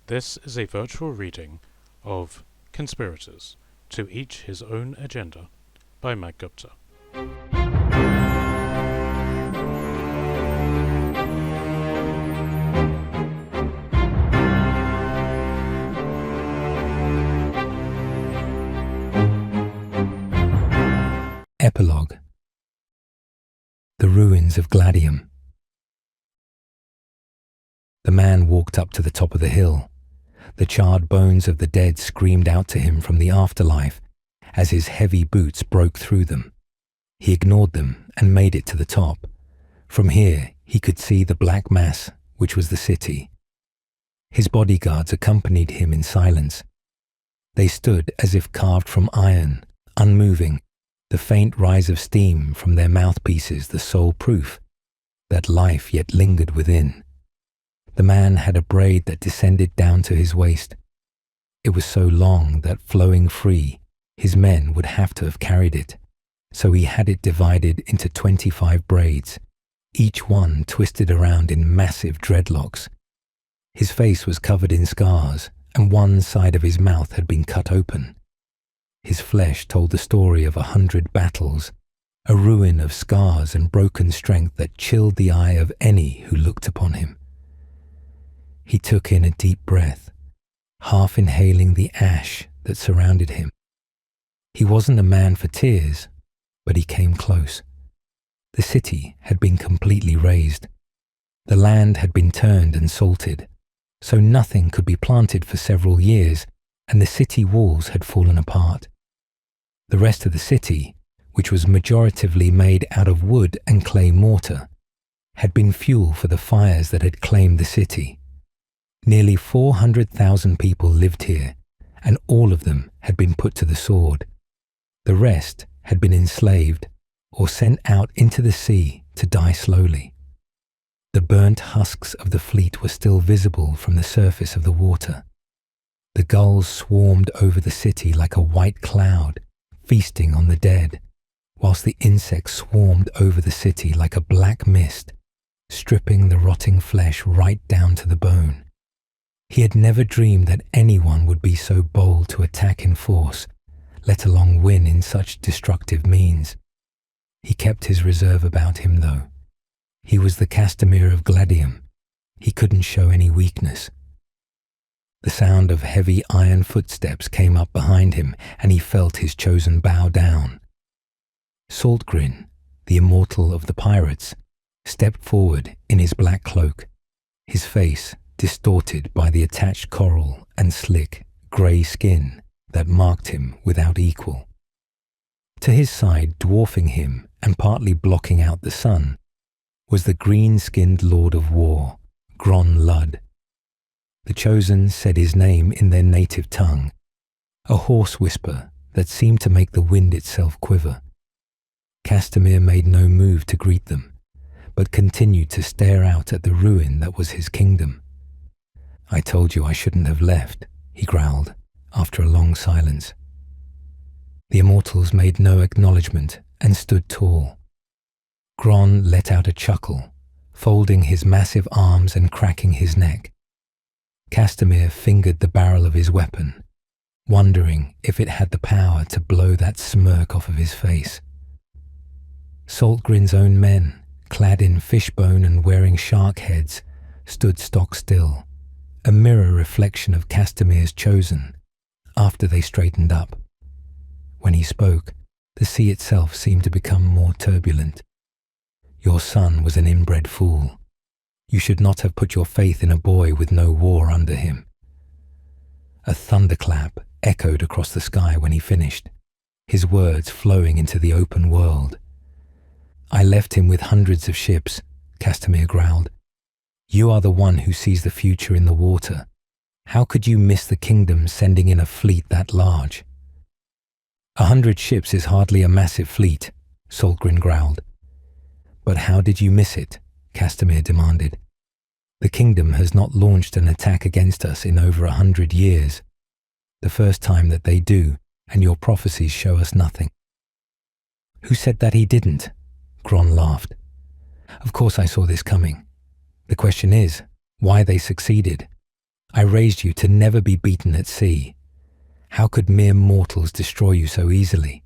This is a virtual reading of Conspirators, To Each His Own Agenda by Matt Gupta. Epilogue. The ruins of Gladium. The man walked up to the top of the hill. The charred bones of the dead screamed out to him from the afterlife as his heavy boots broke through them. He ignored them and made it to the top. From here, he could see the black mass, which was the city. His bodyguards accompanied him in silence. They stood as if carved from iron, unmoving, the faint rise of steam from their mouthpieces the sole proof that life yet lingered within. The man had a braid that descended down to his waist. It was so long that, flowing free, his men would have to have carried it, so he had it divided into 25 braids, each one twisted around in massive dreadlocks. His face was covered in scars, and one side of his mouth had been cut open. His flesh told the story of 100 battles, a ruin of scars and broken strength that chilled the eye of any who looked upon him. He took in a deep breath, half inhaling the ash that surrounded him. He wasn't a man for tears, but he came close. The city had been completely razed. The land had been turned and salted, so nothing could be planted for several years, and the city walls had fallen apart. The rest of the city, which was majoritively made out of wood and clay mortar, had been fuel for the fires that had claimed the city. Nearly 400,000 people lived here, and all of them had been put to the sword. The rest had been enslaved or sent out into the sea to die slowly. The burnt husks of the fleet were still visible from the surface of the water. The gulls swarmed over the city like a white cloud, feasting on the dead, whilst the insects swarmed over the city like a black mist, stripping the rotting flesh right down to the bone. He had never dreamed that anyone would be so bold to attack in force, let alone win in such destructive means. He kept his reserve about him, though. He was the Castamere of Gladium. He couldn't show any weakness. The sound of heavy iron footsteps came up behind him, and he felt his chosen bow down. Saltgrin, the immortal of the pirates, stepped forward in his black cloak, his face distorted by the attached coral and slick, grey skin that marked him without equal. To his side, dwarfing him and partly blocking out the sun, was the green-skinned Lord of War, Gron Ludd. The Chosen said his name in their native tongue, a hoarse whisper that seemed to make the wind itself quiver. Castamere made no move to greet them, but continued to stare out at the ruin that was his kingdom. "I told you I shouldn't have left," he growled, after a long silence. The Immortals made no acknowledgement and stood tall. Gron let out a chuckle, folding his massive arms and cracking his neck. Castamere fingered the barrel of his weapon, wondering if it had the power to blow that smirk off of his face. Saltgrin's own men, clad in fishbone and wearing shark heads, stood stock still, a mirror reflection of Castamere's Chosen, after they straightened up. When he spoke, the sea itself seemed to become more turbulent. "Your son was an inbred fool. You should not have put your faith in a boy with no war under him." A thunderclap echoed across the sky when he finished, his words flowing into the open world. "I left him with hundreds of ships," Castamere growled. "You are the one who sees the future in the water. How could you miss the kingdom sending in a fleet that large?" 100 ships is hardly a massive fleet," Saltgrin growled. "But how did you miss it?" Castamere demanded. "The kingdom has not launched an attack against us in over 100 years. The first time that they do, and your prophecies show us nothing." "Who said that he didn't?" Gron laughed. "Of course I saw this coming. The question is, why they succeeded. I raised you to never be beaten at sea. How could mere mortals destroy you so easily?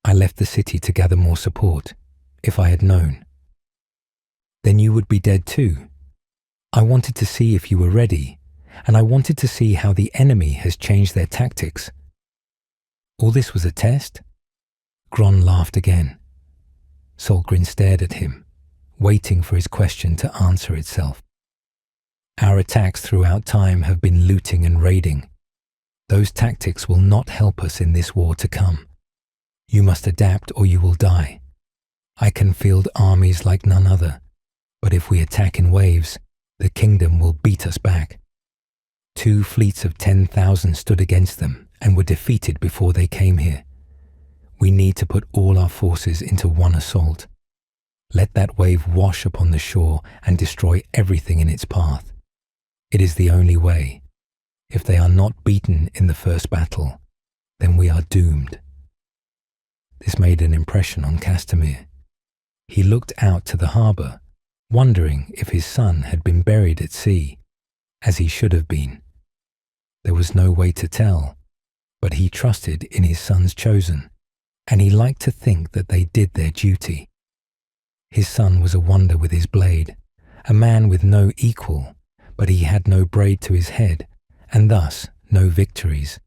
I left the city to gather more support, if I had known. Then you would be dead too. I wanted to see if you were ready, and I wanted to see how the enemy has changed their tactics. All this was a test? Gron laughed again. Solgrin stared at him, waiting for his question to answer itself. Our attacks throughout time have been looting and raiding. Those tactics will not help us in this war to come. You must adapt or you will die. I can field armies like none other, but if we attack in waves, the kingdom will beat us back. 2 fleets of 10,000 stood against them and were defeated before they came here. We need to put all our forces into one assault. Let that wave wash upon the shore and destroy everything in its path. It is the only way. If they are not beaten in the first battle, then we are doomed. This made an impression on Castamir. He looked out to the harbour, wondering if his son had been buried at sea, as he should have been. There was no way to tell, but he trusted in his son's chosen, and he liked to think that they did their duty. His son was a wonder with his blade, a man with no equal, but he had no braid to his head, and thus no victories.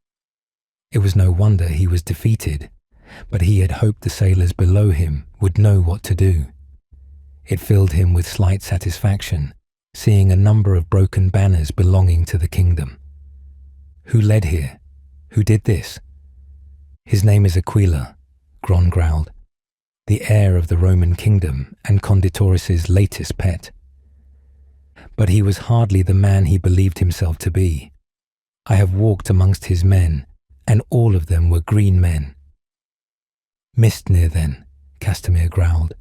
It was no wonder he was defeated, but he had hoped the sailors below him would know what to do. It filled him with slight satisfaction, seeing a number of broken banners belonging to the kingdom. Who led here? Who did this? His name is Aquila, Gron growled, the heir of the Roman kingdom and Conditoris's latest pet. But he was hardly the man he believed himself to be. I have walked amongst his men, and all of them were green men. Mistnir then, Castamir growled.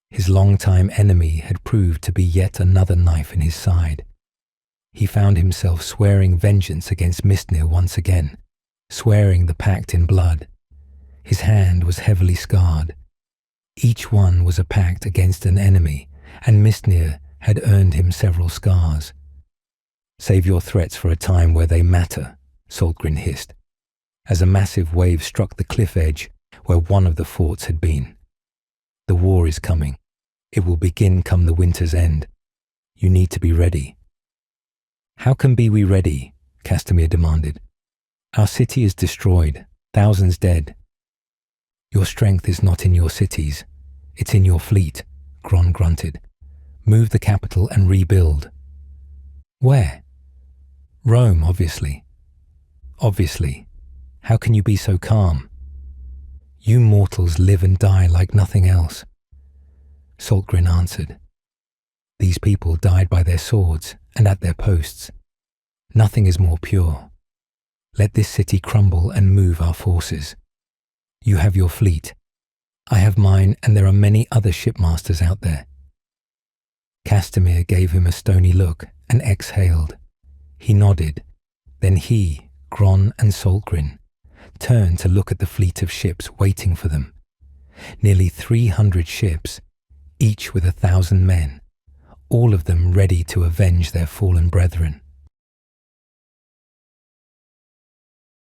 His long-time enemy had proved to be yet another knife in his side. He found himself swearing vengeance against Mistnir once again, swearing the pact in blood. His hand was heavily scarred. Each one was a pact against an enemy, and Mistnir had earned him several scars. Save your threats for a time where they matter, Solgrin hissed, as a massive wave struck the cliff edge where one of the forts had been. The war is coming. It will begin come the winter's end. You need to be ready. How can be we ready? Castamir demanded. Our city is destroyed, thousands dead. Your strength is not in your cities. It's in your fleet, Gron grunted. Move the capital and rebuild. Where? Rome, obviously. Obviously. How can you be so calm? You mortals live and die like nothing else. Solgrin answered. These people died by their swords and at their posts. Nothing is more pure. Let this city crumble and move our forces. You have your fleet. I have mine, and there are many other shipmasters out there. Castamir gave him a stony look and exhaled. He nodded. Then he, Gron and Solgrin, turned to look at the fleet of ships waiting for them. Nearly 300 ships, each with 1,000 men, all of them ready to avenge their fallen brethren.